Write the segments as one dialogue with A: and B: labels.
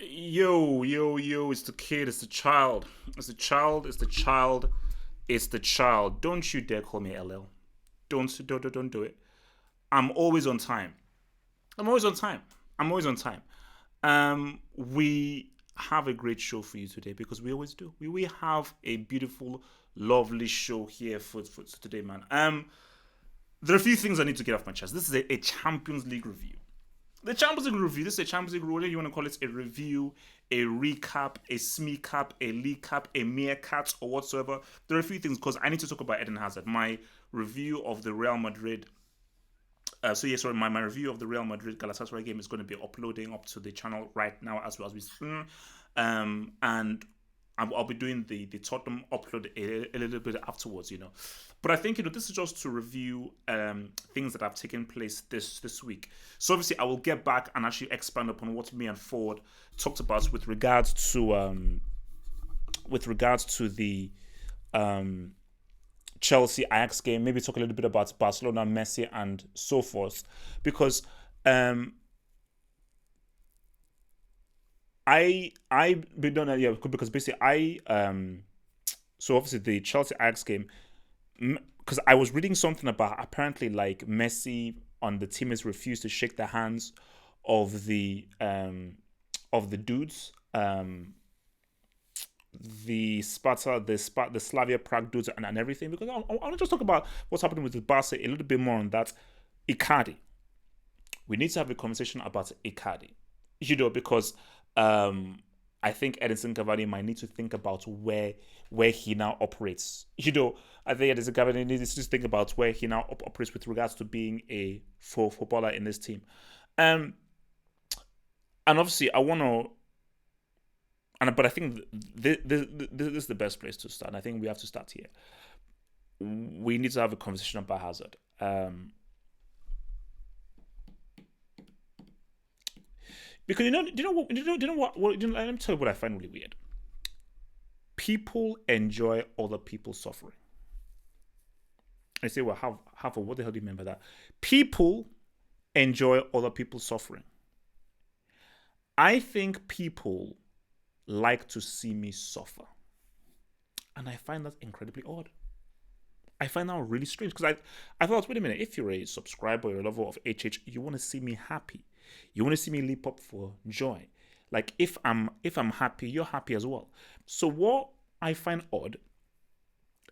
A: Yo, it's the kid, it's the child. It's the child, it's the child, it's the child. Don't you dare call me LL. Don't do it. I'm always on time. I'm always on time. I'm always on time. We have a great show for you today because we always do. We have a beautiful, lovely show here for today, man. There are a few things I need to get off my chest. This is a Champions League review. The Champions League review. This is a Champions League, whatever you want to call it, a review, a recap, a SME cap, a league cap, a meerkat, or whatsoever. There are a few things because I need to talk about Eden Hazard. My review of the Real Madrid. My review of the Real Madrid Galatasaray game is going to be uploading up to the channel right now as well as we speak. And I'll be doing the Tottenham upload a little bit afterwards, But I think this is just to review things that have taken place this week. So obviously I will get back and actually expand upon what me and Ford talked about with regards to the Chelsea Ajax game. Maybe talk a little bit about Barcelona, Messi, and so forth, because because basically so obviously the Chelsea Ajax game, because I was reading something about apparently like Messi on the team has refused to shake the hands of the dudes, the Slavia Prague dudes and everything, because I want to just talk about what's happening with the Barca a little bit more on that. Icardi, we need to have a conversation about Icardi, because I think Edinson Cavani might need to think about where he now operates. I think Edinson Cavani needs to think about where he now operates with regards to being a footballer in this team. And obviously, but I think this is the best place to start. And I think we have to start here. We need to have a conversation about Hazard. Because let me tell you what I find really weird. People enjoy other people's suffering. I say, well, what the hell do you mean by that? People enjoy other people's suffering. I think people like to see me suffer. And I find that incredibly odd. I find that really strange because I thought, wait a minute, if you're a subscriber or a lover of HH, you want to see me happy. You want to see me leap up for joy. Like if I'm happy, you're happy as well. So what I find odd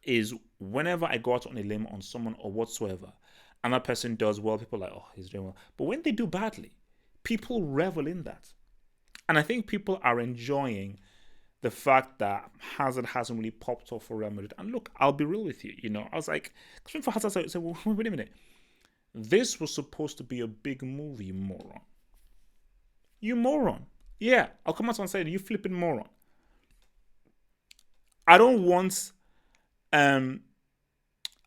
A: is whenever I go out on a limb on someone or whatsoever, and that person does well, people are like, oh, he's doing well. But when they do badly, people revel in that. And I think people are enjoying the fact that Hazard hasn't really popped off for Real Madrid. And look, I'll be real with you. I was like, because for Hazard, I said, well, wait a minute. This was supposed to be a big move, you moron. You moron. Yeah, I'll come out and say, you flipping moron. I don't want want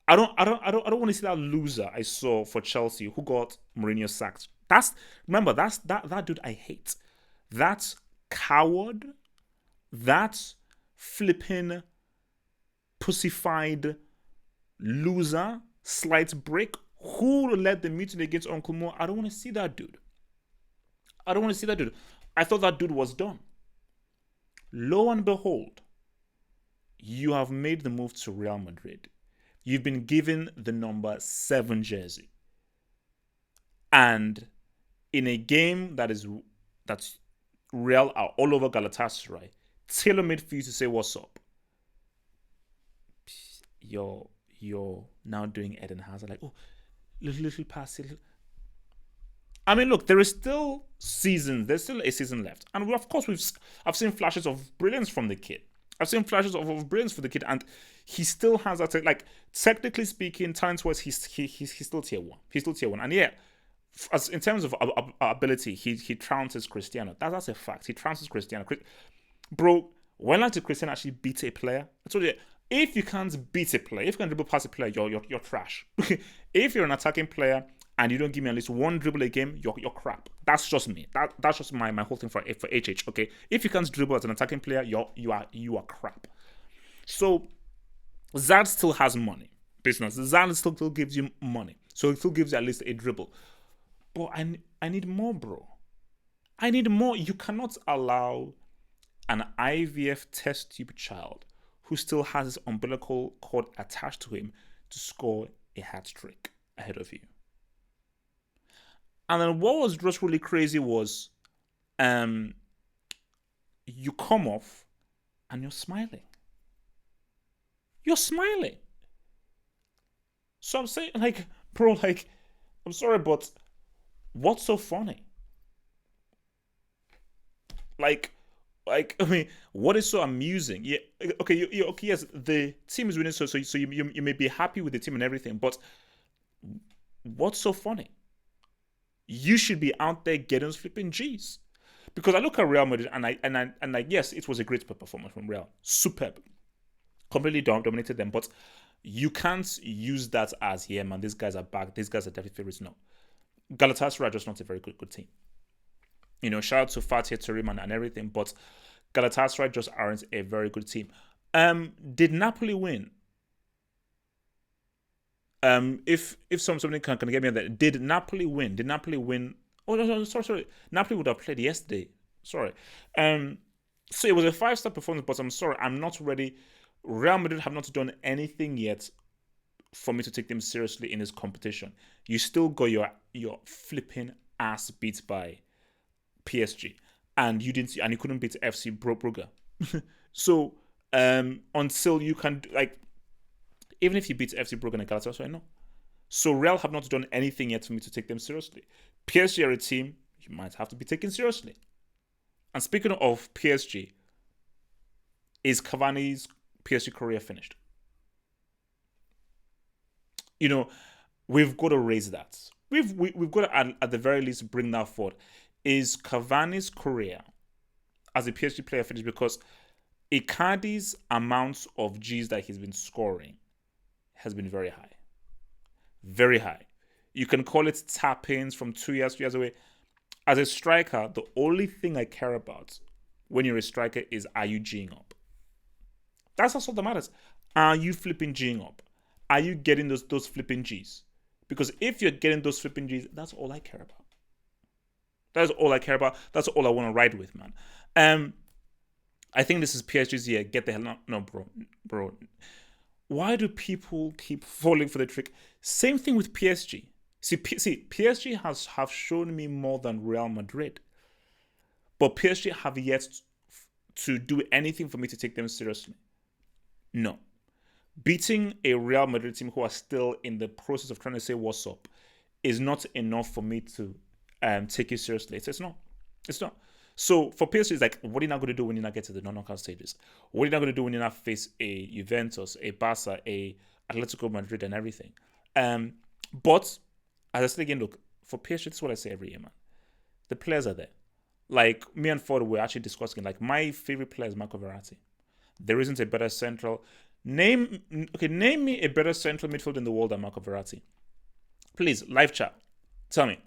A: to see that loser I saw for Chelsea who got Mourinho sacked. That's that dude I hate. That's coward. That's flipping pussified loser, slight break. Who led the mutiny against Uncle Mo? I don't want to see that dude. I thought that dude was done. Lo and behold, you have made the move to Real Madrid. You've been given the number 7 jersey. And in a game that's Real are all over Galatasaray, tailor-made for you to say what's up. You're now doing Eden Hazard like, oh, little pass. I mean, look, there is still season. There's still a season left, and I've seen flashes of brilliance from the kid. I've seen flashes of brilliance for the kid, and he still has that. Like technically speaking, talent-wise, he's still tier 1. He's still tier 1, and yeah, as in terms of ability, he trounces Cristiano. That's a fact. He trounces Cristiano. Bro, when did Cristiano actually beat a player? I told you, if you can't beat a player, if you can't dribble past a player, you're trash. If you're an attacking player and you don't give me at least one dribble a game, you're crap. That's just me. That's just my whole thing for HH. Okay, if you can't dribble as an attacking player, you are crap. So Zad still has money. Business. Zad still gives you money, so it still gives you at least a dribble. But I need more, bro. I need more. You cannot allow an IVF test tube child who still has his umbilical cord attached to him to score a hat trick ahead of you. And then what was just really crazy was you come off and you're smiling. You're smiling. So I'm saying, like, bro, like, I'm sorry, but what's so funny? I mean, what is so amusing? Yeah, okay, okay, yes, the team is winning, so you may be happy with the team and everything, but what's so funny? You should be out there getting those flipping G's. Because I look at Real Madrid and yes, it was a great performance from Real, superb, completely dominated them, but you can't use that as, yeah, man, these guys are back, these guys are definitely favorites. No, Galatasaray are just not a very good team. You know, shout out to Fatih Terim and everything, but Galatasaray just aren't a very good team. Did Napoli win? If somebody can get me on that, did Napoli win? Did Napoli win? Oh no, sorry. Napoli would have played yesterday. Sorry. So it was a 5-star performance, but I'm sorry, I'm not ready. Real Madrid have not done anything yet for me to take them seriously in this competition. You still got your flipping ass beat by PSG, and you couldn't beat FC Brugge. So until you can, like, even if you beat FC Brugge and Galatasaray, no. So Real have not done anything yet for me to take them seriously. PSG are a team you might have to be taken seriously. And speaking of PSG, is Cavani's PSG career finished? You know, we've got to raise that. We've got to, at the very least, bring that forward. Is Cavani's career as a PSG player finished? Because Icardi's amount of G's that he's been scoring has been very high. Very high. You can call it tap-ins from 2 years away. As a striker, the only thing I care about when you're a striker is, are you G'ing up? That's all that matters. Are you flipping G'ing up? Are you getting those flipping G's? Because if you're getting those flipping G's, that's all I care about. That's all I care about. That's all I want to ride with, man. I think this is PSG's year. Get the hell out. No, bro. Why do people keep falling for the trick? Same thing with PSG. See, PSG have shown me more than Real Madrid. But PSG have yet to do anything for me to take them seriously. No. Beating a Real Madrid team who are still in the process of trying to say what's up is not enough for me to take it seriously. It's not. It's not. So for PSG, it's like, what are you not going to do when you not get to the non-knockout stages? What are you not going to do when you not face a Juventus, a Barca, a Atletico Madrid and everything? But as I said again, look, for PSG, this is what I say every year, man. The players are there. Like, me and Ford were actually discussing, like, my favorite player is Marco Verratti. There isn't a better central. Name me a better central midfielder in the world than Marco Verratti. Please, live chat. Tell me.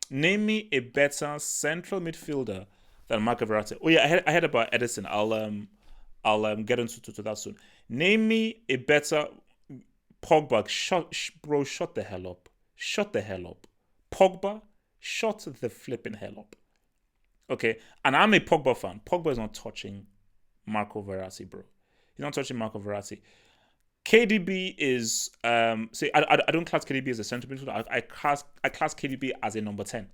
A: Name me a better central midfielder than Marco Verratti. Oh yeah, I heard about Edison. I'll get into that soon. Name me a better Pogba. Shut the hell up. Shut the hell up. Pogba, shut the flipping hell up. Okay, and I'm a Pogba fan. Pogba is not touching Marco Verratti, bro. He's not touching Marco Verratti. KDB is I don't class KDB as a central midfielder. I class KDB as a number 10.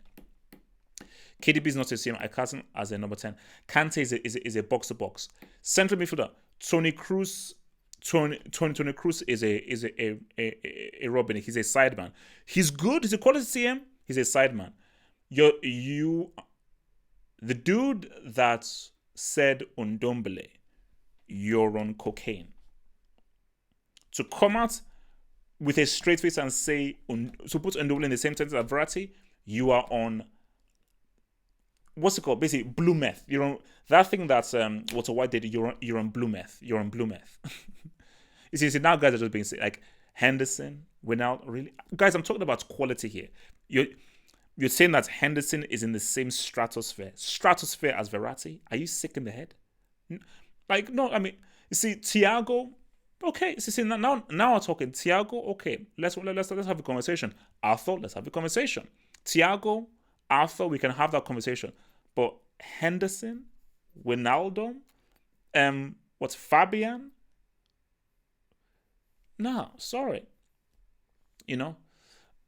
A: KDB is not the same. I class him as a number 10. Kante is a box to box central midfielder. Tony Cruz is a Robin. He's a sideman. He's good. He's a quality CM. He's a sideman. The dude that said Ndombele, you're on cocaine. To come out with a straight face and say, to put Ndombele in the same sentence as Verratti, you are on, what's it called? Basically, blue meth. You're on that thing that's Walter White did. You're on blue meth. You're on blue meth. you see, now guys are just being like Henderson, Wijnaldum. Really, guys, I'm talking about quality here. You're saying that Henderson is in the same stratosphere as Verratti? Are you sick in the head? Like, no, I mean, you see, Thiago. Okay, see, now we're talking. Thiago, okay, let's have a conversation. Arthur, let's have a conversation. Thiago, Arthur, we can have that conversation. But Henderson, Wijnaldum, what's Fabian? No, sorry. You know?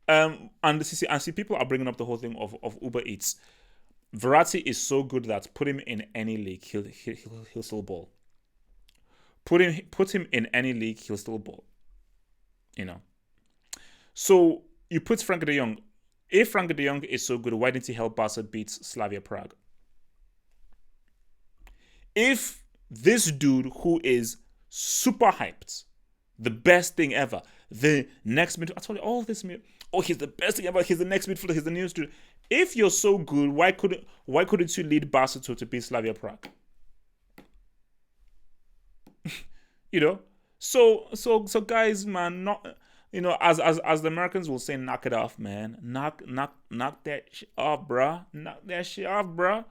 A: And see, people are bringing up the whole thing of Uber Eats. Verratti is so good that put him in any league, he'll still ball. Put him in any league, he'll still ball. You know. So you put Frankie de Jong. If Frankie de Jong is so good, why didn't he help Barca beat Slavia Prague? If this dude who is super hyped, the best thing ever, the next midfielder, I told you all this. Oh, he's the best thing ever. He's the next midfielder. He's the newest dude. If you're so good, why couldn't you lead Barca to beat Slavia Prague? You know, so guys, man, not, you know, as the Americans will say, knock it off, man. Knock that shit off, bruh. Knock that shit off, bruh.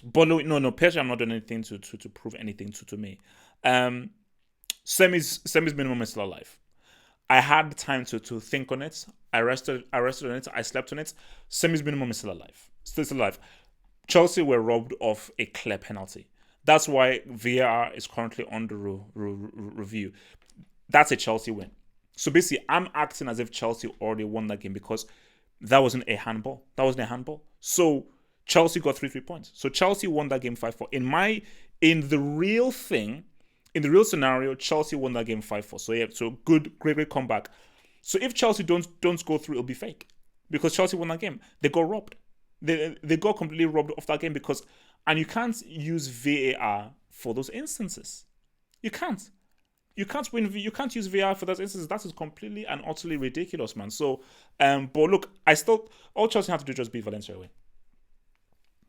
A: But no, PSG, I'm not doing anything to prove anything to me. Semi's minimum is still alive. I had time to think on it. I rested on it. I slept on it. Semi's minimum is still alive. Still alive. Chelsea were robbed of a clear penalty. That's why VAR is currently under review. That's a Chelsea win. So basically, I'm acting as if Chelsea already won that game because that wasn't a handball. So Chelsea got 3 points. So Chelsea won that game 5-4. In the real scenario, Chelsea won that game 5-4. So yeah, so great comeback. So if Chelsea don't go through, it'll be fake because Chelsea won that game. They got robbed. They got completely robbed of that game because, and you can't use VAR for those instances. You can't. You can't use VAR for those instances. That is completely and utterly ridiculous, man. So, but look, all Chelsea have to do is just beat Valencia away.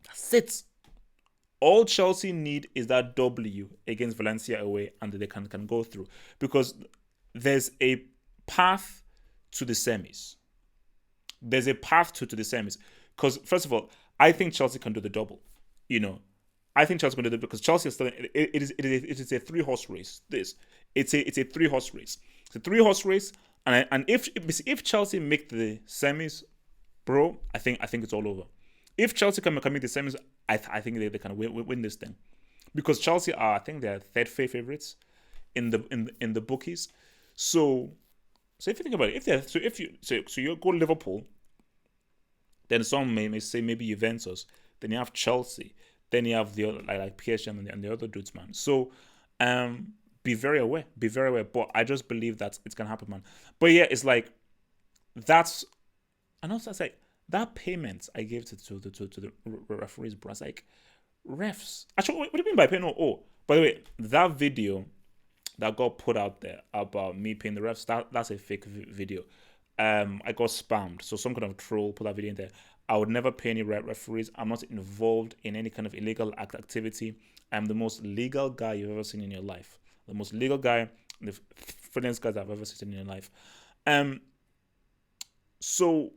A: That's it. All Chelsea need is that W against Valencia away, and they can go through because there's a path to the semis. There's a path to the semis. Because first of all, I think Chelsea can do the double. You know, I think Chelsea can do it because Chelsea is still. It is a 3-horse race. It's a 3-horse race. It's a 3-horse race, and if Chelsea make the semis, bro, I think it's all over. If Chelsea can make the semis, I think they can win this thing, because Chelsea are, I think, they're third favorites in the bookies. So if you think about it, if you go Liverpool, then some may say maybe Juventus, then you have Chelsea, then you have the other, like PSG and the other dudes, man. So be very aware. But I just believe that it's gonna happen, man. But yeah, it's like and also it's like that payment I gave to the referees, bro. It's like, refs. Actually, what do you mean by paying? Oh, by the way, that video that got put out there about me paying the refs, that's a fake video. I got spammed, so some kind of troll put that video in there. I would never pay any referees. I'm not involved in any kind of illegal activity. I'm the most legal guy you've ever seen in your life. The most legal guy, the friendliest guys I've ever seen in your life. So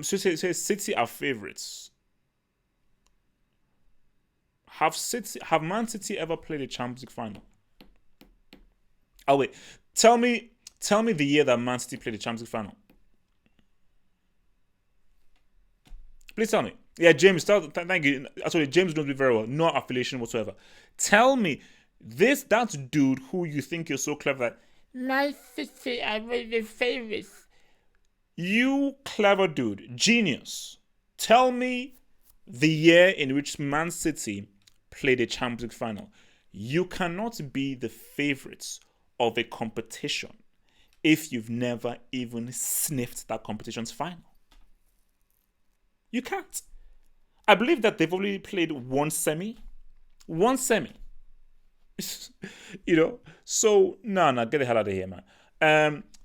A: City are favorites. Have Man City ever played a Champions League final? Oh wait, tell me the year that Man City played the Champions League final. Please tell me. Yeah, James, thank you. Actually, James knows me very well. No affiliation whatsoever. Tell me, that dude who you think you're so clever that Man City are the favorites. You clever dude, genius. Tell me the year in which Man City played a Champions League final. You cannot be the favorites of a competition if you've never even sniffed that competition's final. You can't. I believe that they've only played one semi. You know? So, no, get the hell out of here, man.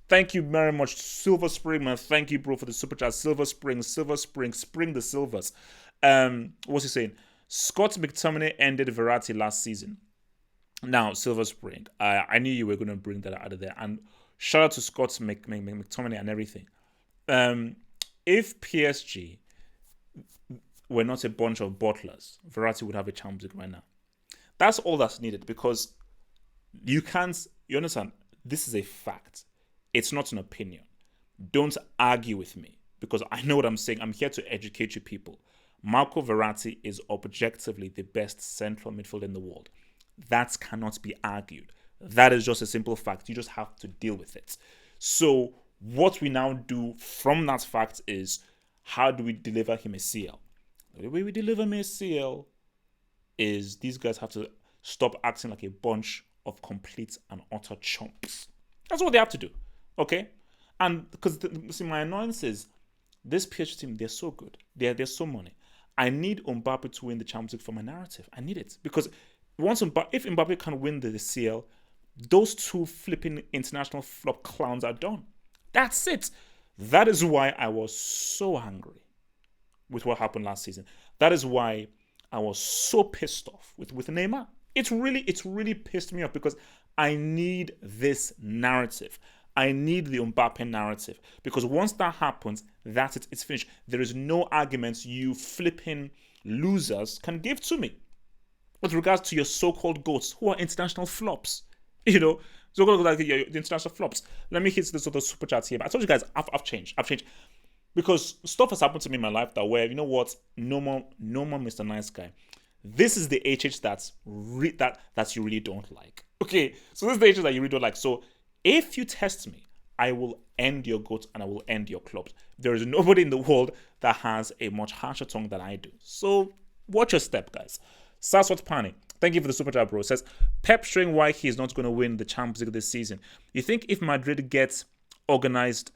A: Thank you very much, Silver Spring, man. Thank you, bro, for the super chat. Silver Spring, spring the silvers. What's he saying? Scott McTominay ended Verratti last season. Now, Silver Spring, I knew you were going to bring that out of there. And shout out to Scott McTominay and everything. If PSG were not a bunch of bottlers, Verratti would have a Champions League right now. That's all that's needed, because you understand, this is a fact. It's not an opinion. Don't argue with me, because I know what I'm saying. I'm here to educate you people. Marco Verratti is objectively the best central midfielder in the world. That cannot be argued. That is just a simple fact. You just have to deal with it. So what we now do from that fact is, how do we deliver him a CL? The way we deliver him a CL is these guys have to stop acting like a bunch of complete and utter chumps. That's what they have to do. Okay? And because my annoyance is, this PSG team, they're so good. They're so money. I need Mbappe to win the Champions League for my narrative. I need it. Because if Mbappe can win the CL, those two flipping international flop clowns are done. That's it. That is why I was so angry with what happened last season. That is why I was so pissed off with Neymar. It's really pissed me off because I need this narrative. I need the Mbappe narrative, because once that happens, that's it. It's finished. There is no arguments you flipping losers can give to me with regards to your so-called GOATs who are international flops. So-called like the international flops. Let me hit this other super chat here. But I told you guys, I've changed. Because stuff has happened to me in my life that where, you know what, no more Mr. Nice Guy. This is the HH that you really don't like. Okay, so this is the HH that you really don't like. So if you test me, I will end your GOAT and I will end your clubs. There is nobody in the world that has a much harsher tongue than I do. So watch your step, guys. Saswat Pani, thank you for the super chat, bro. Says, Pep showing why he's not going to win the Champions League this season. You think if Madrid gets organized,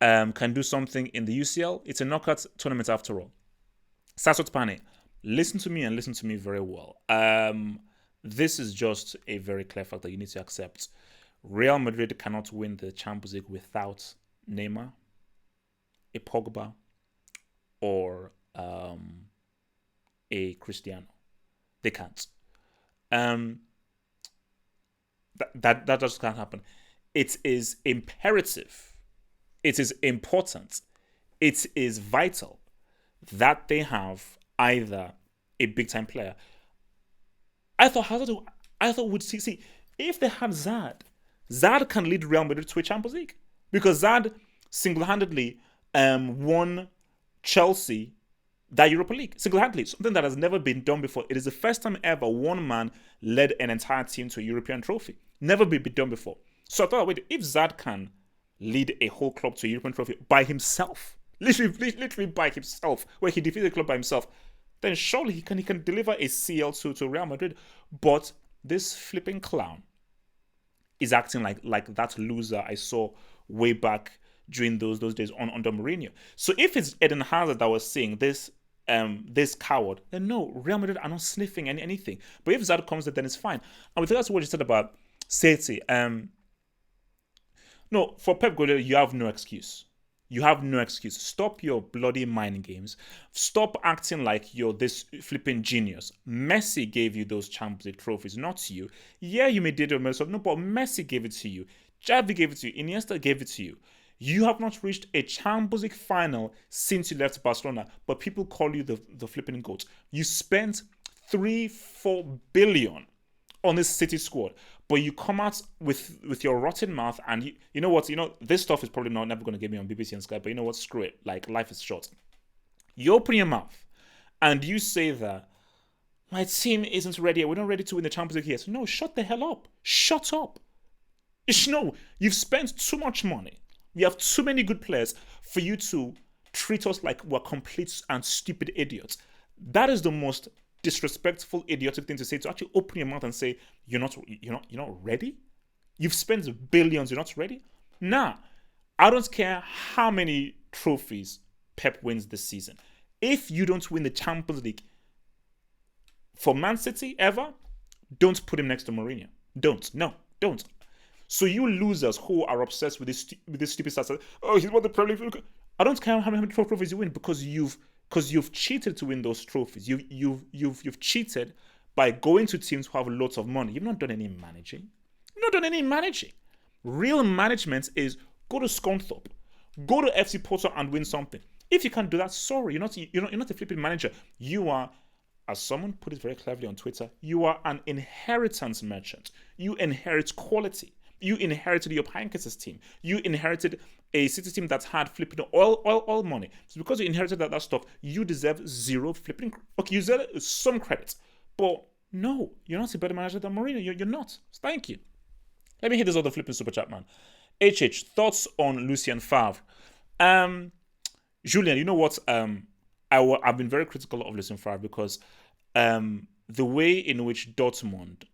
A: can do something in the UCL? It's a knockout tournament after all. Saswat Pani, listen to me and listen to me very well. This is just a very clear fact that you need to accept. Real Madrid cannot win the Champions League without Neymar, a Pogba, or a Cristiano. They can't. That just can't happen. It is imperative. It is important. It is vital that they have either a big-time player. I thought we'd see if they had Zad can lead Real Madrid to a Champions League, because Zad single-handedly won Chelsea that Europa League. Single-handedly, something that has never been done before. It is the first time ever one man led an entire team to a European trophy. Never been done before. So I thought, wait, if Zad can lead a whole club to a European trophy by himself, literally by himself, where he defeated the club by himself, then surely he can deliver a CL to Real Madrid. But this flipping clown is acting like that loser I saw way back during those days under Mourinho. So if it's Eden Hazard that was saying this coward, then no, Real Madrid are not sniffing anything. But if Zad comes there, then it's fine. And with regards to what you said about City, no, for Pep Guardiola, you have no excuse. You have no excuse. Stop your bloody mind games. Stop acting like you're this flipping genius. Messi gave you those Champions League trophies, not you. Yeah, you may did it yourself. No, but Messi gave it to you. Xavi gave it to you. Iniesta gave it to you. You have not reached a Champions League final since you left Barcelona, but people call you the flipping GOAT. You spent 3-4 billion on this City squad, but you come out with your rotten mouth, and you know what? This stuff is probably never going to get me on BBC and Sky, but you know what? Screw it. Like, life is short. You open your mouth and you say that my team isn't ready. We're not ready to win the Champions League here. So no, shut the hell up. Shut up. No, you've spent too much money. We have too many good players for you to treat us like we're complete and stupid idiots. That is the most disrespectful, idiotic thing to say, to actually open your mouth and say you're not ready. You've spent billions, you're not ready. Nah, I don't care how many trophies Pep wins this season. If you don't win the Champions League for Man City ever, don't put him next to Mourinho. Don't. So you losers who are obsessed with this stupid stuff, oh, he's won the Premier League. I don't care how many trophies you win, because you've cheated to win those trophies. You've cheated by going to teams who have lots of money. You've not done any managing. Real management is go to Scunthorpe, go to FC Porto and win something. If you can't do that, sorry, you're not a flipping manager. You are, as someone put it very cleverly on Twitter, you are an inheritance merchant. You inherit quality. You inherited your Pankers' team. You inherited a City team that's had flipping all money. So because you inherited that stuff, you deserve zero flipping. Okay, you deserve some credit, but no, you're not a better manager than Mourinho. You're not. Thank you. Let me hit this other flipping super chat, man. HH, thoughts on Lucien Favre? Julian, you know what? I've been very critical of Lucien Favre because the way in which Dortmund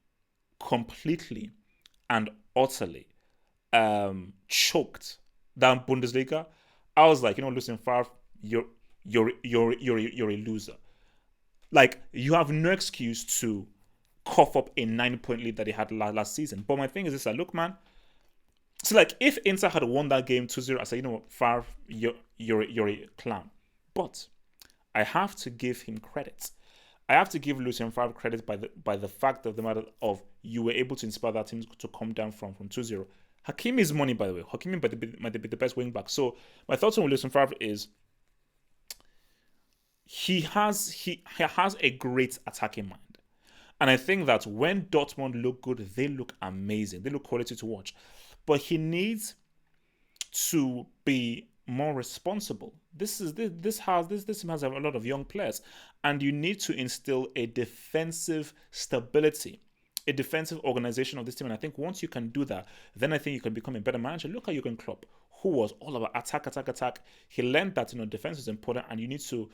A: completely and utterly choked down Bundesliga, I was like, Lucien Favre, you're a loser. Like, you have no excuse to cough up a 9-point lead that he had last season. But my thing is this: look, man. So, like, if Inter had won that game 2-0, I say, you know what, Favre, you're a clown. But I have to give him credit. I have to give Lucien Favre credit by the fact of the matter of you were able to inspire that team to come down from 2-0. Hakimi is money, by the way. Hakimi might be the best wing back. So my thoughts on Lucien Favre is he has a great attacking mind. And I think that when Dortmund look good, they look amazing. They look quality to watch. But he needs to be more responsible. This team has a lot of young players, and you need to instill a defensive stability, a defensive organization of this team. And I think once you can do that, then I think you can become a better manager. Look at Jurgen Klopp, who was all about attack. He learned that defense is important, and you need to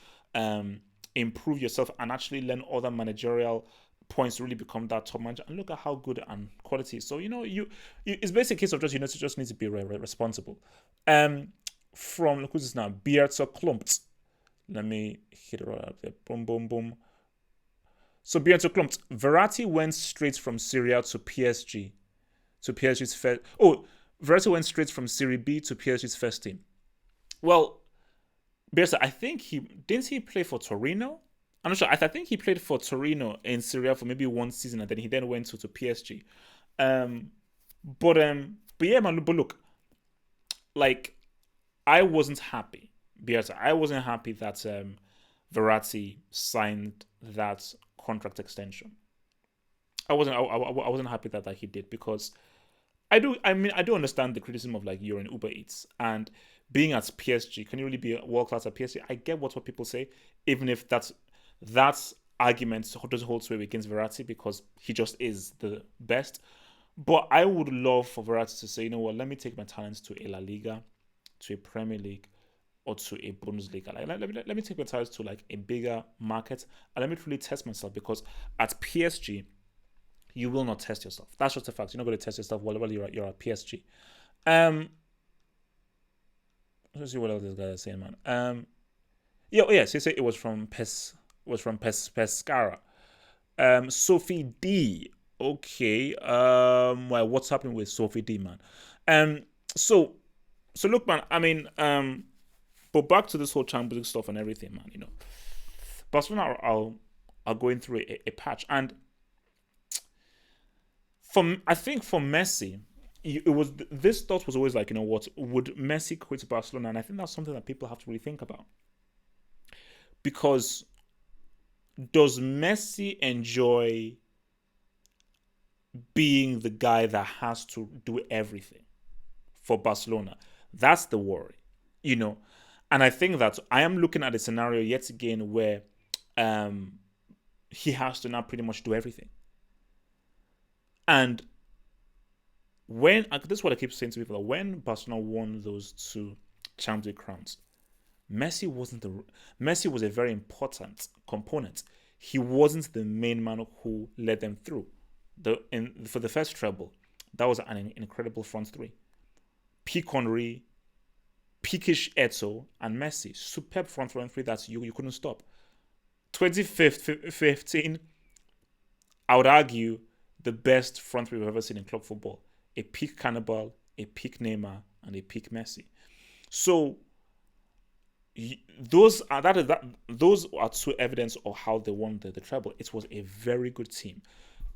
A: improve yourself and actually learn other managerial points to really become that top manager. And look at how good and quality is. So it's basically a case of just need to be responsible. From look who's this now, Beertzer Klumpts. Let me hit it right up there. Boom. So Beertzer Klumpts. Verratti went straight from Syria to PSG. To PSG's first. Oh, Verratti went straight from Serie B to PSG's first team. Well, Beertzer, I think didn't he play for Torino? I'm not sure. I think he played for Torino in Syria for maybe one season, and then he went to PSG. But yeah, man. But look, like, I wasn't happy. Beertzer, I wasn't happy that Verratti signed that contract extension. I wasn't happy that he did, because I do understand the criticism of, like, you're in Uber Eats and being at PSG. Can you really be world class at PSG? I get what people say, even if that argument doesn't hold sway against Verratti, because he just is the best. But I would love for Verratti to say, you know what, let me take my talents to a La Liga, to a Premier League, or to a Bundesliga. Like, let me take my talents to, like, a bigger market, and let me really test myself, because at PSG, you will not test yourself. That's just a fact. You're not going to test yourself while you're at PSG. Let's see what else this guy is saying, man. Yes, he said it was from Pescara. Sophie D. Okay. Well, what's happening with Sophie D, man? So look, man. I mean, but back to this whole Champions League stuff and everything, man. Barcelona are going through a patch, and I think for Messi, this thought was always like, what would Messi quit Barcelona? And I think that's something that people have to really think about, because does Messi enjoy being the guy that has to do everything for Barcelona? That's the worry, And I think that I am looking at a scenario yet again where he has to now pretty much do everything. And this is what I keep saying to people, that when Barcelona won those two Champions League crowns, Messi was a very important component. He wasn't the main man who led them through. For the first treble, that was an incredible front three. Peak Henry, peakish Eto'o, and Messi. Superb front three that you couldn't stop. 2015, I would argue, the best front three we've ever seen in club football. A peak Cannibal, a peak Neymar, and a peak Messi. So those are two evidence of how they won the treble. It was a very good team.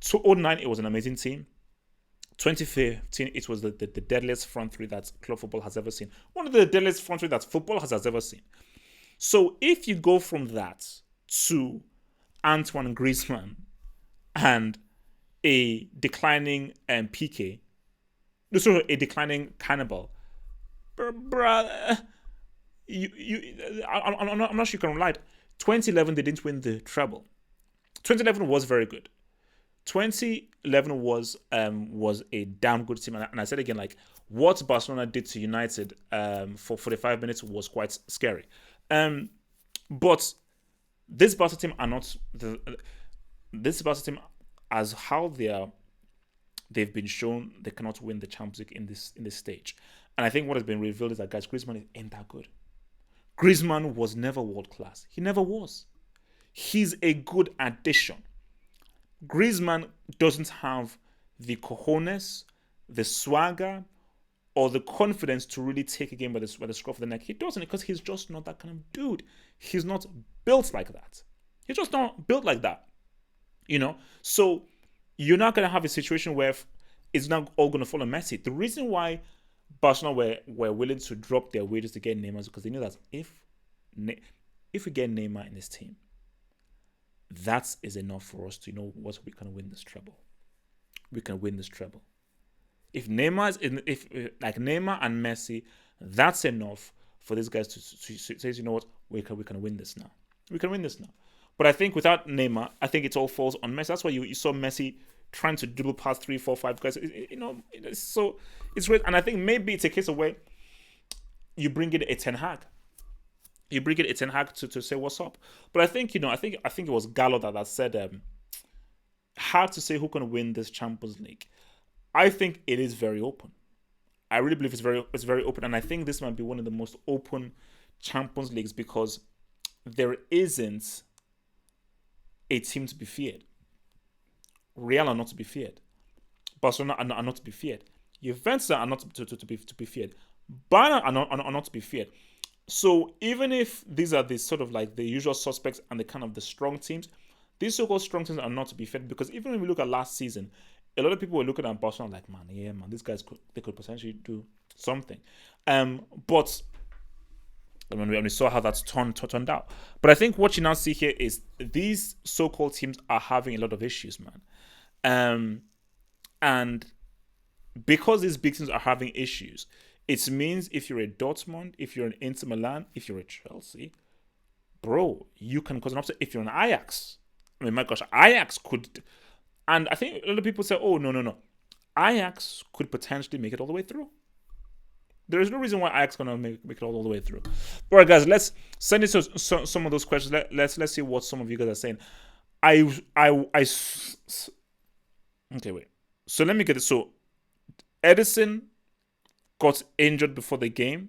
A: 2009, it was an amazing team. 2015, it was the deadliest front three that club football has ever seen. One of the deadliest front three that football has ever seen. So if you go from that to Antoine Griezmann and a declining PK, sort of a declining cannibal. Bruh, I'm not sure you can lie. 2011 they didn't win the treble. 2011 was very good. 2011 was a damn good team, and I said again, like what Barcelona did to United for 45 minutes was quite scary. But this Barca team are not this Barca team, as how they've been shown they cannot win the Champions League in this stage. And I think what has been revealed is that guys, Griezmann ain't that good. Griezmann was never world class. He never was. He's a good addition. Griezmann doesn't have the cojones, the swagger, or the confidence to really take a game by the scruff of the neck. He doesn't, because he's just not that kind of dude. He's not built like that. He's just not built like that. So you're not going to have a situation where it's not all going to fall on Messi. The reason why Barcelona were willing to drop their wages to get Neymar is because they knew that if we get Neymar in this team, that is enough for us to what, we can win this treble. We can win this treble. If Neymar like Neymar and Messi, that's enough for these guys to say, you know what, we can win this now. We can win this now. But I think without Neymar, I think it all falls on Messi. That's why you saw Messi trying to dribble past 3, 4, 5 guys. So it's great. And I think maybe it's a case of where you bring in a Ten Hag. You bring in a Ten Hag to say what's up. But I think I think it was Gallo that said hard to say who can win this Champions League. I think it is very open. I really believe it's very open, and I think this might be one of the most open Champions Leagues because there isn't a team to be feared. Real are not to be feared. Barcelona are not to be feared. Juventus are not to be feared. Bayern are not to be feared. So even if these are the sort of like the usual suspects and the kind of the strong teams, these so-called strong teams are not to be feared because even when we look at last season, a lot of people were looking at Barcelona like, man, these guys could potentially do something. But when we saw how that's turned out. But I think what you now see here is these so-called teams are having a lot of issues, man. And because these big teams are having issues, it means if you're a Dortmund, if you're an Inter Milan, if you're a Chelsea, bro, you can cause an upset. If you're an Ajax, I mean, my gosh, Ajax could... And I think a lot of people say, oh, no. Ajax could potentially make it all the way through. There is no reason why Ajax going to make it all the way through. All right, guys, let's send it to some of those questions. Let's see what some of you guys are saying. Okay, wait. So let me get this. So Edison got injured before the game,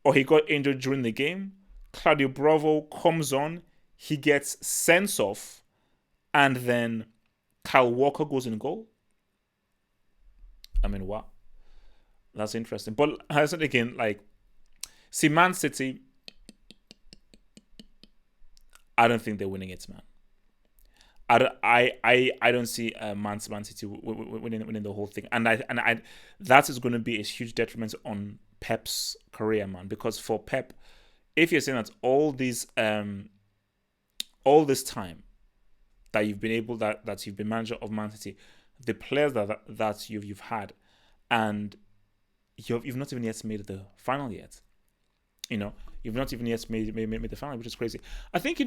A: or he got injured during the game. Claudio Bravo comes on, he gets sent off, and then Kyle Walker goes in goal. I mean, wow. That's interesting. But I said again, like, see, Man City, I don't think they're winning it, man. I don't see Man City winning the whole thing, and I that is going to be a huge detriment on Pep's career, man. Because for Pep, if you're saying that all this time that you've been that you've been manager of Man City, the players that you've had, and you've not even yet made the final yet. You've not even yet made the final, which is crazy. I think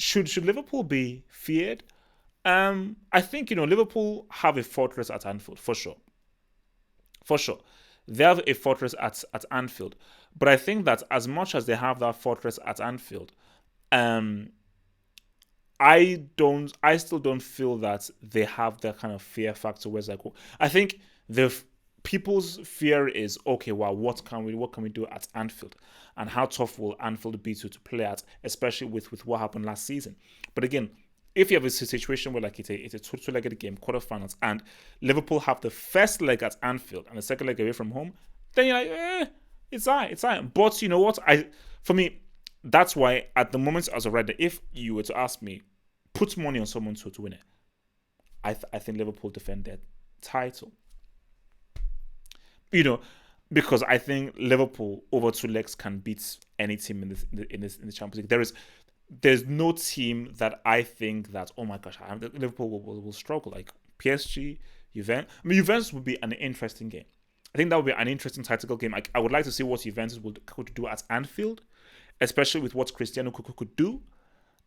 A: should Liverpool be feared? I think Liverpool have a fortress at Anfield for sure. For sure, they have a fortress at Anfield, but I think that as much as they have that fortress at Anfield, I still don't feel that they have that kind of fear factor where it's like, I think the people's fear is, okay, wow, what can we do at Anfield, and how tough will Anfield be to play at, especially with what happened last season. But again, if you have a situation where like it's a two-legged game, quarterfinals, and Liverpool have the first leg at Anfield and the second leg away from home, then you're like, it's alright. But you know what? For me, that's why at the moment as a reader, if you were to ask me, put money on someone to win it, I think Liverpool defend their title. Because I think Liverpool over 2 legs can beat any team in the Champions League. There's no team that I think that, oh my gosh, Liverpool will struggle. Like PSG, Juventus would be an interesting game. I think that would be an interesting tactical game. I would like to see what Juventus could do at Anfield, especially with what Cristiano could do.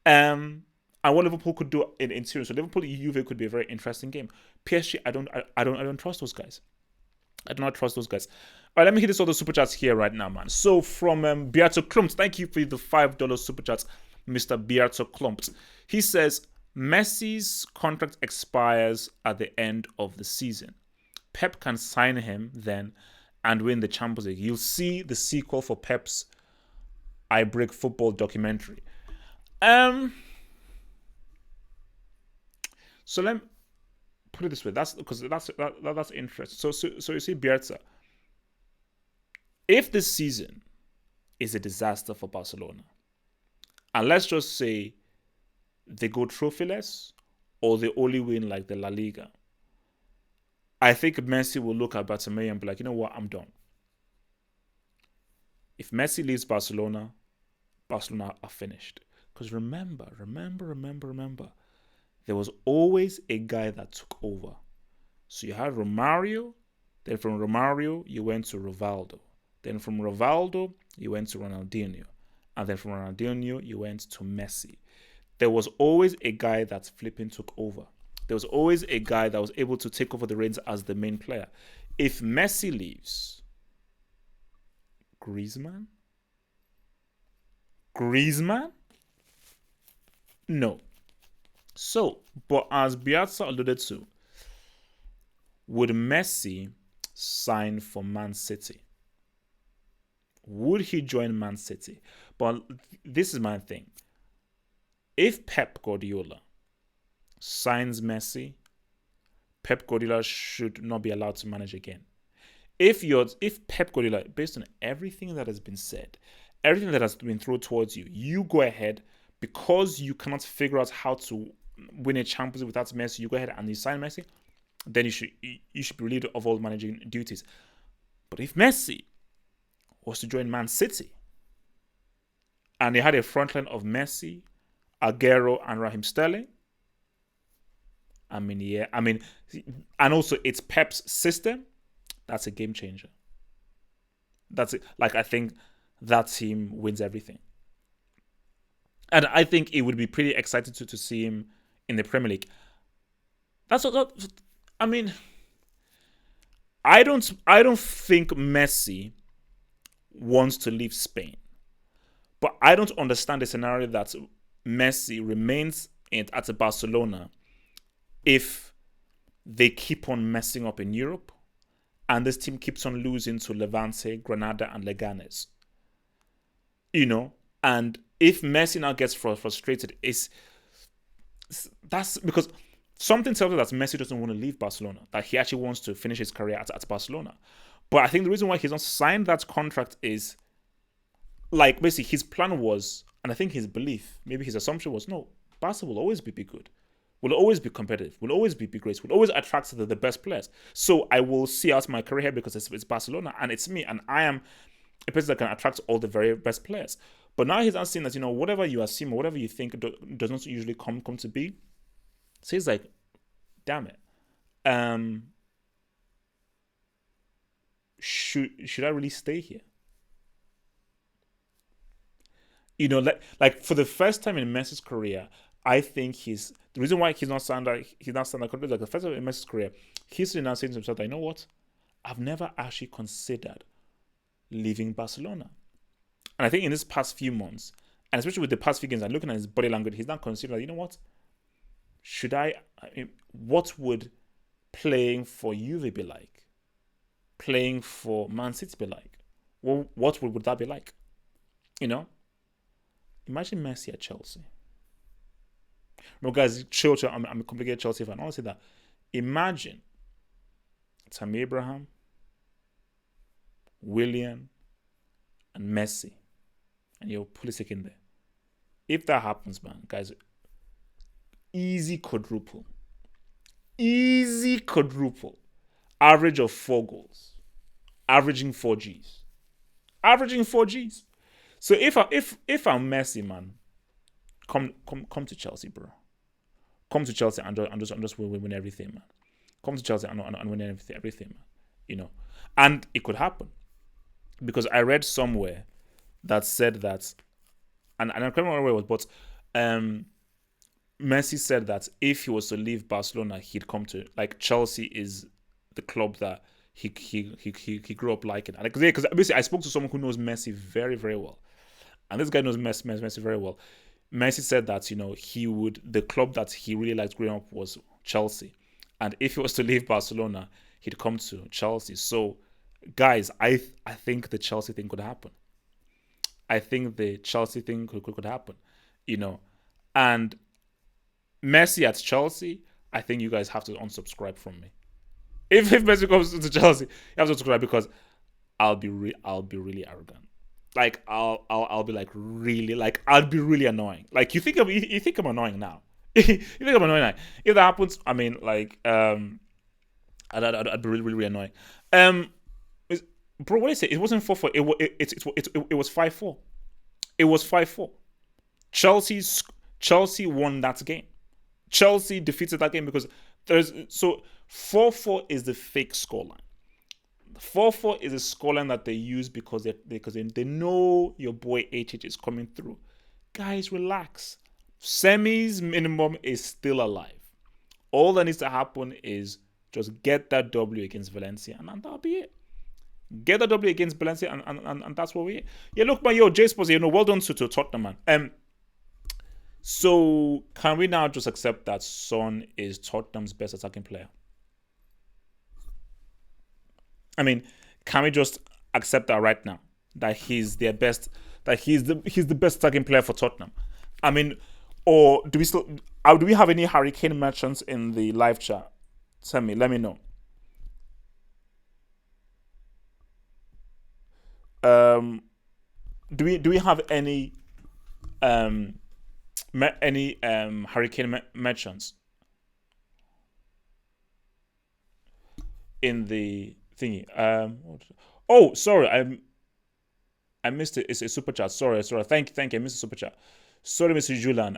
A: And what Liverpool could do in series. So Liverpool Juve could be a very interesting game. PSG, I don't trust those guys. I do not trust those guys. All right, let me hit this other super chats here right now, man. So from Beato Klumps, thank you for the $5 super chats, Mr. Beato Klumps. He says Messi's contract expires at the end of the season. Pep can sign him then and win the Champions League. You'll see the sequel for Pep's I Break Football documentary. So let me put it this way. That's interesting. So you see, Bielsa, if this season is a disaster for Barcelona, and let's just say they go trophyless or they only win like the La Liga, I think Messi will look at Bartomeu and be like, you know what, I'm done. If Messi leaves Barcelona, Barcelona are finished. Because remember, there was always a guy that took over. So you had Romario, then from Romario, you went to Rivaldo. Then from Rivaldo, you went to Ronaldinho. And then from Ronaldinho, you went to Messi. There was always a guy that flipping took over. There was always a guy that was able to take over the reins as the main player. If Messi leaves, Griezmann? No. So, but as Bielsa alluded to, would Messi sign for Man City? Would he join Man City? But this is my thing. If Pep Guardiola signs Messi, Pep Guardiola should not be allowed to manage again. If Pep Guardiola, based on everything that has been said, everything that has been thrown towards you, you go ahead because you cannot figure out how to win a Champions League without Messi, you go ahead and you sign Messi, then you should be relieved of all managing duties. But if Messi was to join Man City and they had a front line of Messi, Aguero, and Raheem Sterling, and also it's Pep's system, that's a game changer. That's it. Like, I think that team wins everything. And I think it would be pretty exciting to see him in the Premier League. I don't think Messi wants to leave Spain. But I don't understand the scenario that Messi remains at Barcelona if they keep on messing up in Europe and this team keeps on losing to Levante, Granada, and Leganes. And if Messi now gets frustrated, that's because something tells me that Messi doesn't want to leave Barcelona, that he actually wants to finish his career at Barcelona. But I think the reason why he's not signed that contract is, like, basically his plan was, and I think his belief, maybe his assumption was, no, Barca will always be good. Will always be competitive. Will always be great. Will always attract the best players. So I will see out my career here because it's Barcelona and it's me, and I am a person that can attract all the very best players. But now he's not seeing that, whatever you assume or whatever you think does not usually come to be. So he's like, damn it. Should I really stay here? Like for the first time in Messi's career, I think the reason why he's not signed like the first time in Messi's career, he's now saying to himself that, you know what? I've never actually considered leaving Barcelona. And I think in this past few months, and especially with the past few games, and looking at his body language, he's now considering, you know what? What would playing for Juve be like? Playing for Man City be like? Well, what would that be like? Imagine Messi at Chelsea. No, guys, I'm a complicated Chelsea fan. I want to say that. Imagine Tammy Abraham, Willian, and Messi, and you're Pulisic in there. If that happens, man, guys, easy quadruple. Average of 4 goals. Averaging 4 Gs. So if I'm Messi, man, come to Chelsea, bro. Come to Chelsea and just win everything, man. Come to Chelsea and win everything, you know. And it could happen because I read somewhere that said that, and I can't remember where it was, but um, Messi said that if he was to leave Barcelona, he'd come to, like, Chelsea is the club that he grew up liking. And because basically I spoke to someone who knows Messi very, very well, and this guy knows Messi very well. Messi said that the club that he really liked growing up was Chelsea, and if he was to leave Barcelona, he'd come to Chelsea. So, guys, I think the Chelsea thing could happen. I think the Chelsea thing could happen, and Messi at Chelsea. I think you guys have to unsubscribe from me. If Messi comes to Chelsea, you have to subscribe because I'll be really arrogant. Like I'll be like really, like I'll be really annoying. Like you think I'm annoying now. You think I'm annoying now. If that happens, I mean, like I'd be really, really, really annoying. Bro, what did I say? It wasn't 4-4. It was 5-4. It was 5-4. Chelsea won that game. Chelsea defeated that game because 4-4 is the fake scoreline. 4-4 is a scoreline that they use because they know your boy HH is coming through. Guys, relax. Semis minimum is still alive. All that needs to happen is just get that W against Valencia, and that'll be it. Get that W against Valencia, and that's what we. Yeah, look, man, J Sports, well done to Tottenham, man. So can we now just accept that Son is Tottenham's best attacking player? I mean, can we just accept that right now, that he's their best, that he's the best attacking player for Tottenham? I mean, or do we have any Harry Kane merchants in the live chat? Let me know. Do we have any Harry Kane merchants in the thingy? Oh, sorry, I missed it. It's a super chat. Sorry. Thank you. I missed the super chat. Sorry, Mr. Julian.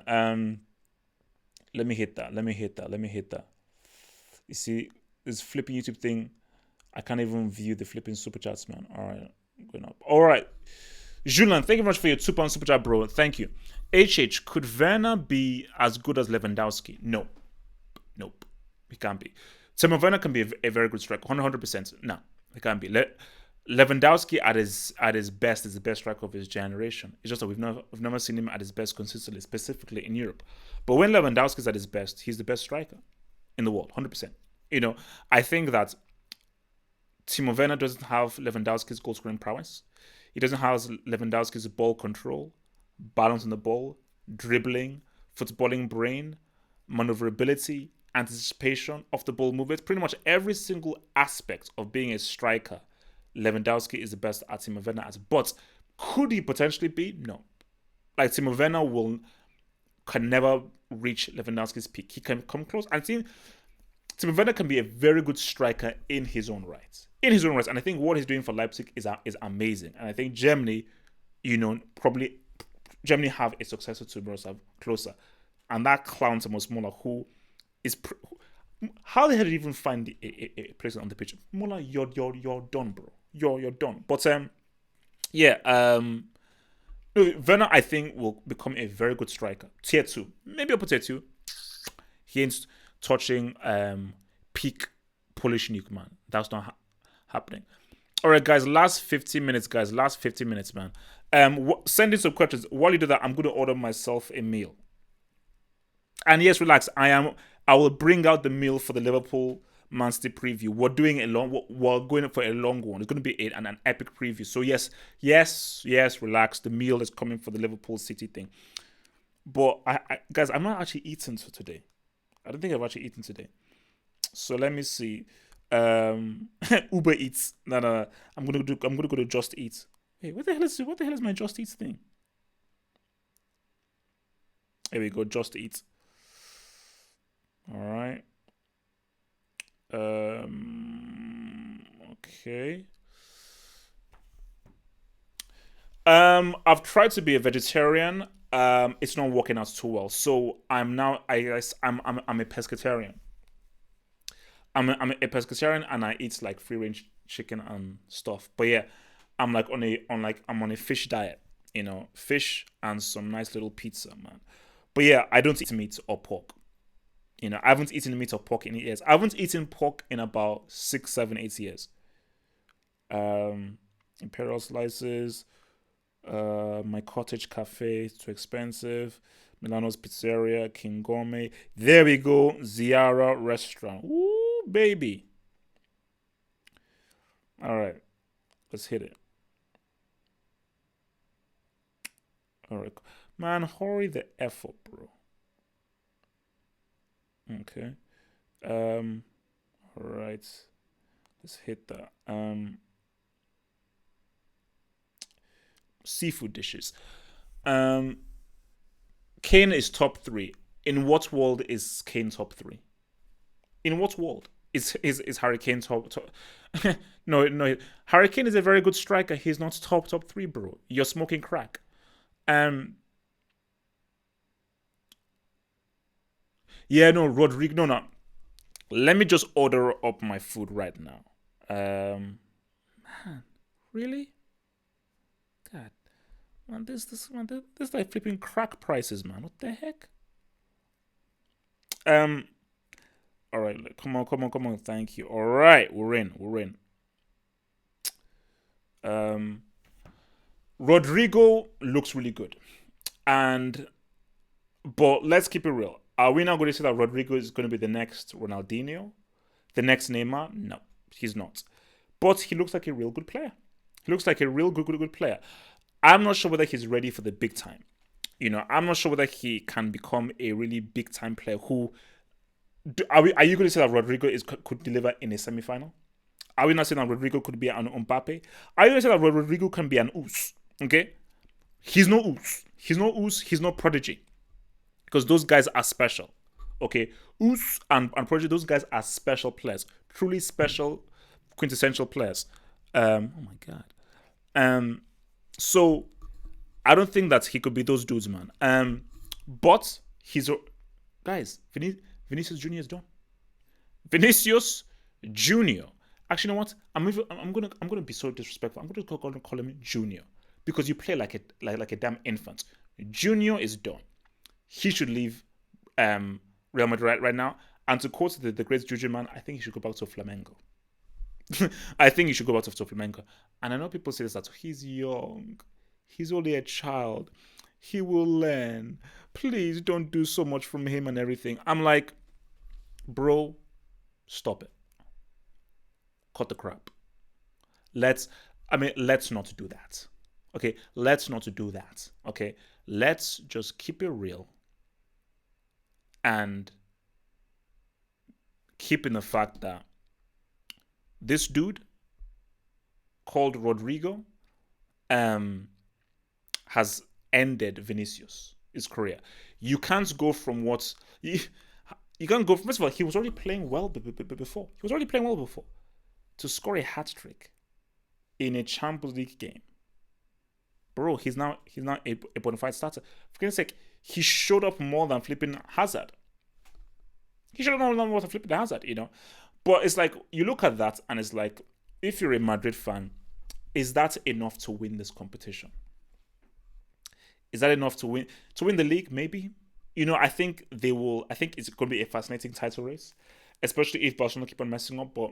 A: Let me hit that. You see, this flipping YouTube thing, I can't even view the flipping super chats, man. All right, going up. All right, Julian, thank you very much for your super chat, bro. Thank you. HH, could Werner be as good as Lewandowski? No. Nope. He can't be. Timo Werner can be a very good striker, 100%. No, he can't be. Lewandowski at his best is the best striker of his generation. It's just that we've never seen him at his best consistently, specifically in Europe. But when Lewandowski's at his best, he's the best striker in the world, 100%. I think that Timo Werner doesn't have Lewandowski's goal scoring prowess. He doesn't have Lewandowski's ball control, balance on the ball, dribbling, footballing brain, maneuverability, anticipation, off the ball movement. Pretty much every single aspect of being a striker, Lewandowski is the best at Timo Werner at. But could he potentially be? No. Like, Timo Werner can never reach Lewandowski's peak. He can come close. And Timo Werner can be a very good striker in his own right. And I think what he's doing for Leipzig is amazing. And I think Germany, probably Germany have a successor to Miroslav Klose. And that clown Thomas Muller, who is... how the hell did he even find a place on the pitch? Muller, you're done, bro. You're done. But, Werner, I think, will become a very good striker. Tier 2. Maybe up to tier 2. He ain't touching peak Polish nuke, man. That's not happening. All right, guys. Last 15 minutes, man. Send in some questions. While you do that, I'm going to order myself a meal. And yes, relax. I will bring out the meal for the Liverpool Man City preview. We're going for a long one. It's going to be an epic preview. So yes, relax. The meal is coming for the Liverpool City thing. But guys, I'm not actually eating today. I don't think I've actually eaten today. So let me see. Uber Eats. No. I'm gonna go to Just Eat. Hey, what the hell is my Just Eat thing? Here we go, Just Eat. All right. Okay. I've tried to be a vegetarian. It's not working out too well. So I'm now, I'm a pescatarian. I'm a pescatarian and I eat like free range chicken and stuff. But yeah, I'm like I'm on a fish diet. Fish and some nice little pizza, man. But yeah, I don't eat meat or pork. I haven't eaten meat or pork in years. I haven't eaten pork in about 6, 7, 8 years. Um, Imperial slices. My cottage cafe, too expensive. Milano's Pizzeria, King Gourmet. There we go. Ziara Restaurant. Ooh, baby. All right, let's hit it. All right, man, hurry the F up, bro. Okay. Um. All right. Let's hit that. Seafood dishes. Um. Kane is top three. In what world is Kane top three? In what world is Harry Kane top? No, no. Harry Kane is a very good striker. He's not top three, bro. You're smoking crack. Um. Yeah, no, Rodrigo. No, no. Let me just order up my food right now. Man, really? God, man, this like flipping crack prices, man. What the heck? Um. All right, come on, come on, come on. Thank you. All right, we're in. We're in. Um. Rodrigo looks really good, and but let's keep it real. Are we now going to say that Rodrigo is going to be the next Ronaldinho, the next Neymar? No, he's not. But he looks like a real good player. He looks like a real good player. I'm not sure whether he's ready for the big time. I'm not sure whether he can become a really big time player. Are you going to say that Rodrigo could deliver in a semi final? Are we not saying that Rodrigo could be an Mbappe? Are you going to say that Rodrigo can be an Oos? Okay, he's no Oos. He's no Oos. He's no Prodigy, because those guys are special. Okay, Oos and Prodigy, those guys are special players, truly special, quintessential players. Oh my god. Um, so I don't think that he could be those dudes, man. But he's guys. Vinicius Junior is done. Vinicius Junior. Actually, you know what? I'm gonna be so disrespectful. I'm gonna call him Junior, because you play like a damn infant. Junior is done. He should leave Real Madrid right now. And to quote the great Juju man, I think he should go back to Flamengo. I think he should go back to Flamengo. And I know people say this, that he's young, he's only a child, he will learn. Please don't do so much from him and everything. I'm like, bro, stop it. Cut the crap. Let's not do that. Okay, let's not do that. Okay, let's just keep it real and keep in the fact that this dude called Rodrigo has ended Vinicius' career. You can't go from what you can't go. First of all, he was already playing well before. He was already playing well before to score a hat trick in a Champions League game. Bro, he's now a bona fide starter. For goodness sake, he showed up more than flipping Hazard. He should have known more than flipping Hazard. But it's like, you look at that and it's like, if you're a Madrid fan, is that enough to win this competition? Is that enough to win the league? Maybe. I think they will. I think it's going to be a fascinating title race, especially if Barcelona keep on messing up. But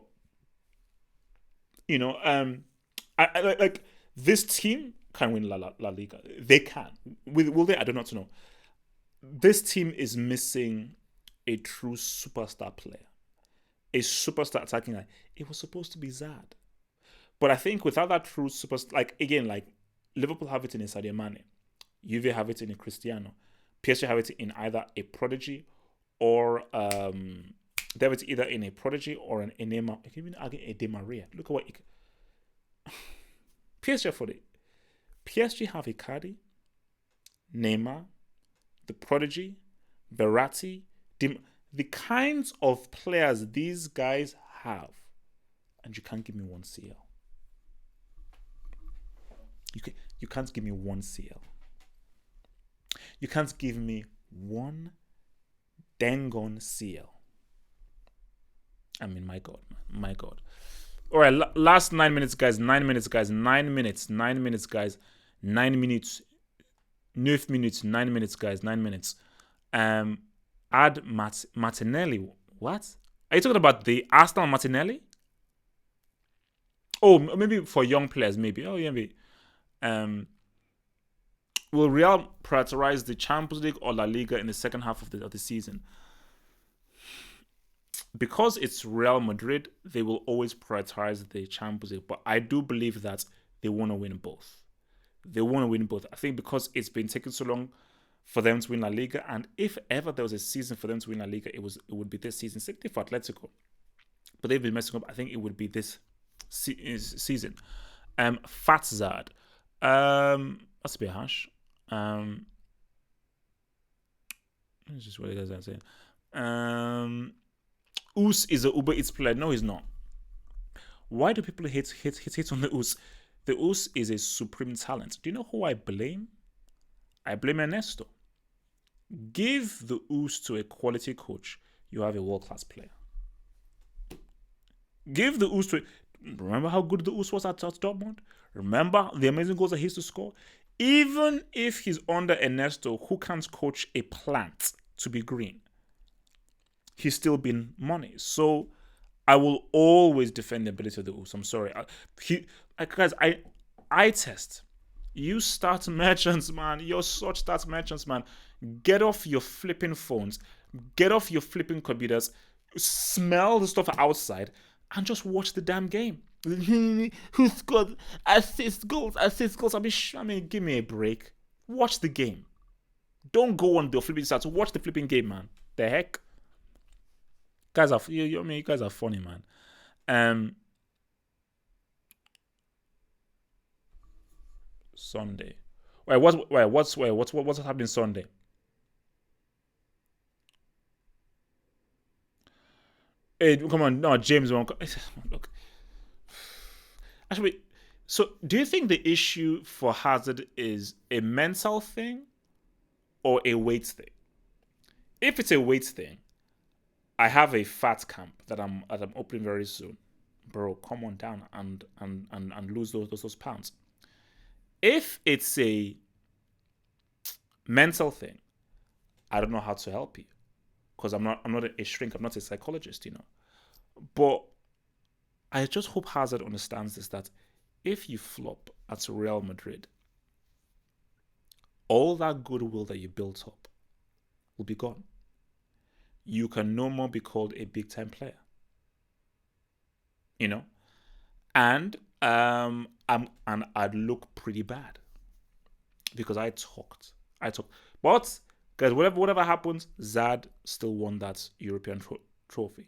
A: I like this team can win La Liga. They can. Will they? I do not know. This team is missing a true superstar player, a superstar attacking guy. It was supposed to be Zad, but I think without that true superstar, like Liverpool have it in a Sadio Mane, Juve have it in a Cristiano, PSG have it in either a Prodigy or they have it either in a Prodigy or an Enema, even a Di Maria. Look at what PSG for it. PSG have Icardi, Neymar, the Prodigy, Verratti, the kinds of players these guys have, and you can't give me one CL. You can't give me one CL. You can't give me one dang on CL. I mean, my God, man. My God. All right, last 9 minutes, guys. 9 minutes, guys. 9 minutes. 9 minutes, guys. 9 minutes. 9 minutes. 9 minutes, guys. 9 minutes. Add Martinelli. What? Are you talking about the Arsenal Martinelli? Oh, maybe for young players, maybe. Oh, yeah, maybe. Will Real prioritize the Champions League or La Liga in the second half of the season? Because it's Real Madrid, they will always prioritize the Champions League. But I do believe that they want to win both. They want to win both. I think because it's been taking so long for them to win La Liga, and if ever there was a season for them to win La Liga, it would be this season. Same thing for Atletico, but they've been messing up. I think it would be this season. Fatzad, that's a bit harsh. This is what you guys are saying. Us is a Uber Eats player. No, he's not. Why do people hate on the Us? The Us is a supreme talent. Do you know who I blame? I blame Ernesto. Give the Us to a quality coach, you have a world-class player. Give the Us to... Remember how good the Us was at Dortmund? Remember the amazing goals that he used to score? Even if he's under Ernesto, who can't coach a plant to be green, he's still been money. So I will always defend the ability of the Us. I'm sorry. Guys, I test. You start merchants, man. You're such start merchants, man. Get off your flipping phones. Get off your flipping computers. Smell the stuff outside and just watch the damn game. Who scored assist goals? I mean, give me a break. Watch the game. Don't go on the flipping side. Watch the flipping game, man. The heck? You guys are funny, man. Sunday. What's happening Sunday? Hey, come on, no, James won't. Look, actually, so do you think the issue for Hazard is a mental thing or a weight thing? If it's a weight thing, I have a fat camp that I'm opening very soon. Bro, come on down and lose those pounds. If it's a mental thing, I don't know how to help you because I'm not a shrink. I'm not a psychologist, But I just hope Hazard understands this, that if you flop at Real Madrid, all that goodwill that you built up will be gone. You can no more be called a big time player. And I'd look pretty bad because I talked. But guys, whatever happens, Zad still won that European trophy.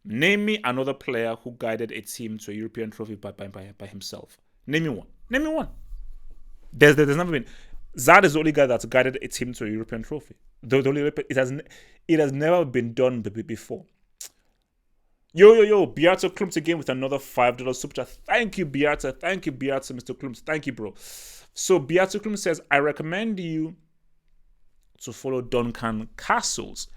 A: Name me another player who guided a team to a European trophy by himself. Name me one. There's never been. Zad is the only guy that's guided a team to a European trophy. It has never been done before. Yo, Beata Klumps again with another $5 super chat. Thank you, Beata, Mr. Klumps. Thank you, bro. So Beata Klumps says, I recommend you to follow Duncan Castles.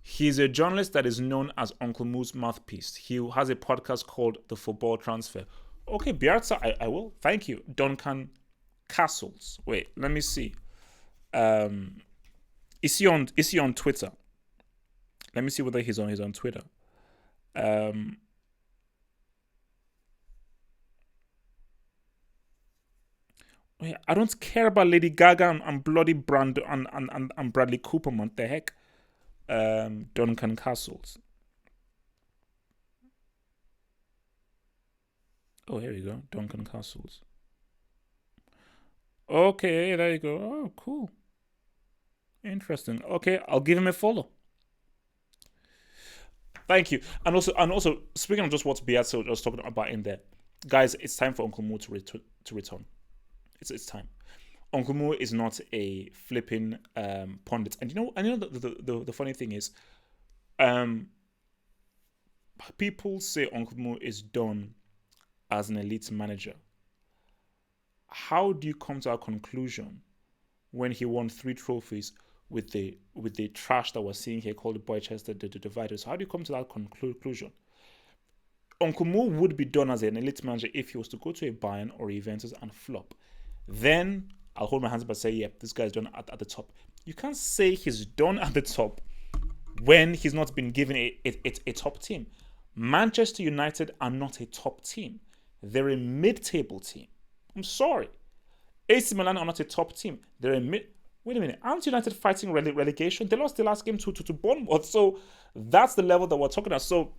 A: He's a journalist that is known as Uncle Moo's mouthpiece. He has a podcast called The Football Transfer. Okay, Beata, I will. Thank you. Duncan Castles. Wait, let me see. Is he on Twitter? Let me see whether he's on Twitter. I don't care about Lady Gaga and bloody Brand and Bradley Cooper, man. The heck? Duncan Castles. Oh, here we go. Duncan Castles. Okay, there you go. Oh, cool. Interesting. Okay, I'll give him a follow. Thank you. And also, speaking of just what Beato was talking about in there, guys, it's time for Uncle Mo to return. It's time. Uncle Mo is not a flipping pundit, and the funny thing is, people say Uncle Mo is done as an elite manager. How do you come to that conclusion when he won 3 trophies with the trash that we're seeing here called the Boychester the Dividers? How do you come to that conclusion? Uncle Mo would be done as an elite manager if he was to go to a Bayern or a Juventus and flop. Then I'll hold my hands up and say, yep, this guy's done at the top. You can't say he's done at the top when he's not been given a top team. Manchester United are not a top team. They're a mid-table team. I'm sorry. AC Milan are not a top team. They're a mid... Wait a minute. Aren't United fighting relegation? They lost the last game to Bournemouth. So that's the level that we're talking about. So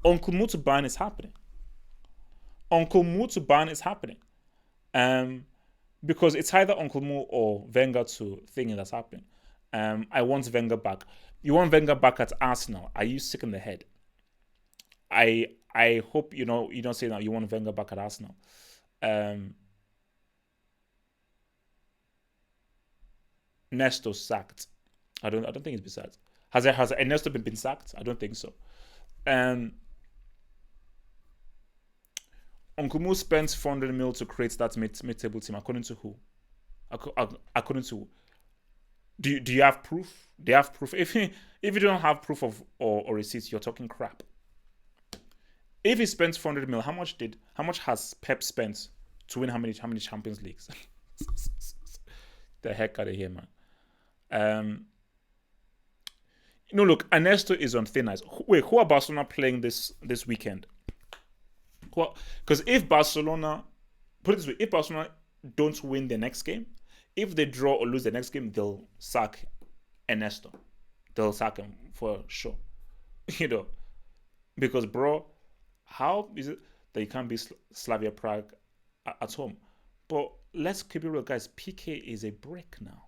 A: Uncle Mo to Bayern is happening. Uncle Mo to Bayern is happening. Because it's either Uncle Mo or Wenger to thingy that's happening. I want Wenger back. You want Wenger back at Arsenal? Are you sick in the head? I hope you don't say that you want Wenger back at Arsenal. Nesto sacked. I don't think he's been sacked. Has Ernesto been sacked? I don't think so. Uncle Mo spent 400 mil to create that mid-table team. According to who? According to who? Do you have proof? Do you have proof? If you don't have proof of or receipts, you're talking crap. If he spent 400 mil, how much has Pep spent to win how many Champions Leagues? The heck out of here, man. Look, Ernesto is on thin ice. Wait, who are Barcelona playing this weekend? Because if Barcelona, put it this way, if Barcelona don't win the next game, if they draw or lose the next game, they'll sack Ernesto. They'll sack him for sure. Because bro, how is it that you can't beat Slavia Prague at home? But let's keep it real, guys. PK is a brick now.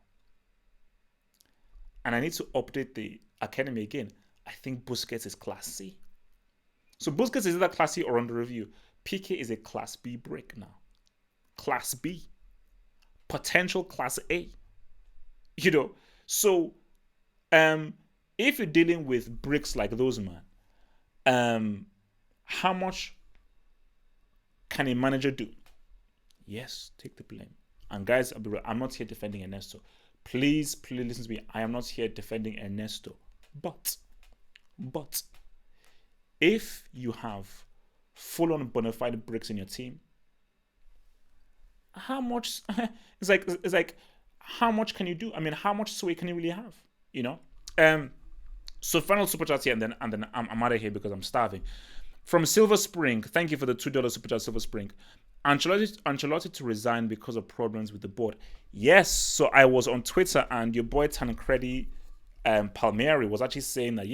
A: And I need to update the academy again. I think Busquets is Class C. So Busquets is either Class C or under review. PK is a Class B brick now. Class B. Potential Class A. So if you're dealing with bricks like those, man, how much can a manager do? Yes, take the blame. And guys, I'm not here defending Ernesto. Please listen to me. I am not here defending Ernesto. But if you have full-on bona fide bricks in your team, how much? It's like how much can you do? I mean, how much sway can you really have? So final super chat here, and then I'm out of here because I'm starving. From Silver Spring, thank you for the $2 super chat, Silver Spring. Ancelotti to resign because of problems with the board. Yes, so I was on Twitter and your boy Tancredi Palmieri was actually saying that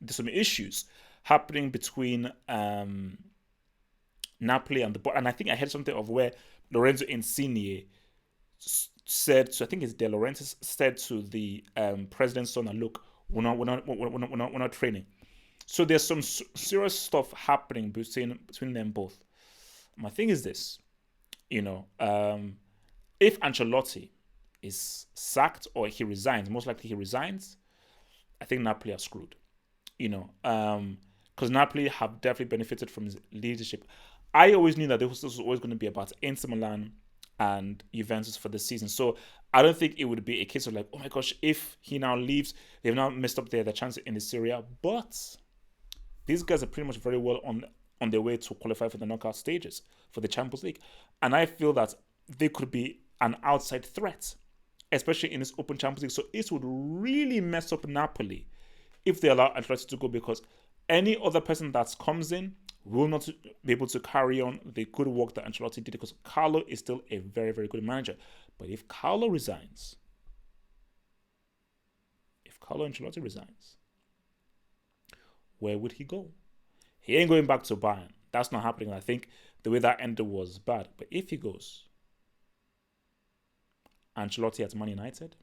A: there's some issues happening between Napoli and the board, and I think I heard something of where Lorenzo Insigne said, so I think it's De Laurentiis said to the president's son, look, we're not training. So there's some serious stuff happening between them both. My thing is this, if Ancelotti is sacked or he resigns, most likely he resigns, I think Napoli are screwed. Because Napoli have definitely benefited from his leadership. I always knew that this was always going to be about Inter Milan and Juventus for the season. So I don't think it would be a case of like, oh my gosh, if he now leaves, they've now messed up their chance in the Serie A. But these guys are pretty much very well on their way to qualify for the knockout stages for the Champions League. And I feel that they could be an outside threat, especially in this open Champions League. So it would really mess up Napoli if they allow Ancelotti to go, because any other person that comes in will not be able to carry on the good work that Ancelotti did, because Carlo is still a very, very good manager. But if Carlo Ancelotti resigns, where would he go? He ain't going back to Bayern. That's not happening. I think the way that ended was bad. But if he goes, Ancelotti at Man United.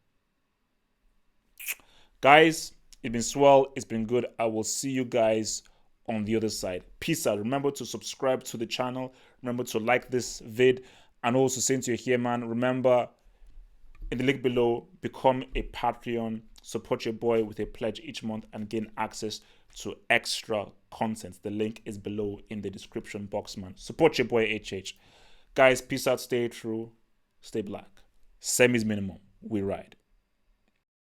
A: Guys, it's been swell. It's been good. I will see you guys on the other side. Peace out. Remember to subscribe to the channel. Remember to like this vid. And also, since you're here, man, remember in the link below, become a Patreon. Support your boy with a pledge each month and gain access to extra content. The link is below in the description box, man. Support your boy HH. Guys, peace out. Stay true. Stay black. Same is minimum. We ride.